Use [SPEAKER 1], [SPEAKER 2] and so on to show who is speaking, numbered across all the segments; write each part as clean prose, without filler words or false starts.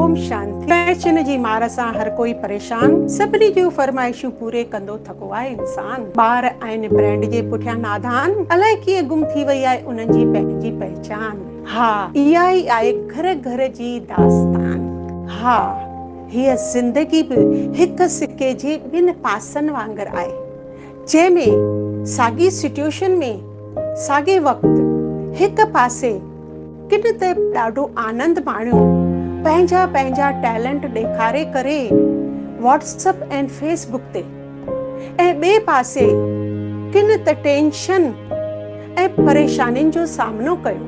[SPEAKER 1] Om Shanti. Passion जी मार सां हर कोई परेशान, सभिनी जूं फरमाइशूं पूरे कंदो थको आहे इंसान। ॿार आहिनि ब्रांड जे पुठियां नादान, अलाए कीअं गुम थी वई आहे उन्हनि जी पंहिंजी पहचान। हा, इहा ई आहे घर घर जी दास्तान। हा, हीअ ज़िंदगी बि हिक सिके जे ॿिनि पासनि वांगुरु आहे, जंहिंमें साॻी सिचुएशन में साॻे वक़्तु हिक पासे किन त ॾाढो आनंद माणियो, पंहिंजा पंहिंजा टैलेंट ॾेखारे करे व्हाट्सएप ऐं फेसबुक ते, ऐं ॿिए पासे किन त टेंशन ऐं परेशानियुनि जो सामनो कयो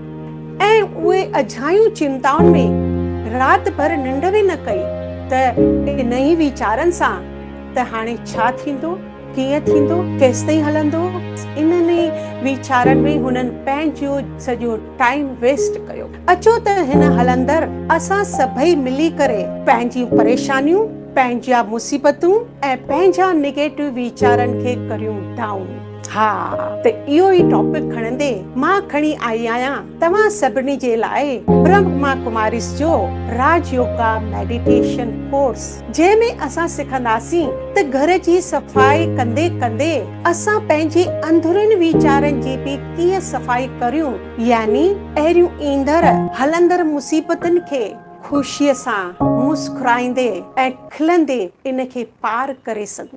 [SPEAKER 1] ऐं उहे अझायूं चिंताउनि में राति भर निंड बि न कई त इन ई वीचारनि सां त हाणे छा थींदो, कीअं थींदो, केसि ताईं हलंदो, इन्हनि वीचारनि में हुननि पंहिंजो सॼो टाइम वेस्ट कयो। अचो त हिन हलंदड़ असां सभई मिली करे पंहिंजियूं परेशानियूं, पंहिंजा मुसीबतूं ऐं पंहिंजा नेगेटिव वीचारनि खे करियूं डाउन। हा, त इहो ई टॉपिक खणंदे मां खणी आई आहियां तव्हां सभिनी जे लाइ ब्रह्मा कुमारीस जो राज योगा मेडिटेशन कोर्स, जंहिंमें असां सिखंदासीं त घर जी सफ़ाई कंदे कंदे असां पंहिंजे अंदरुनि वीचारनि जी बि कीअं सफ़ाई करियूं, यानी अहिड़ियूं ईंदड़ हलंदड़ मुसीबतुनि खे ख़ुशीअ सां मुस्कुराईंदे ऐं खिलंदे इन खे पार करे सघूं।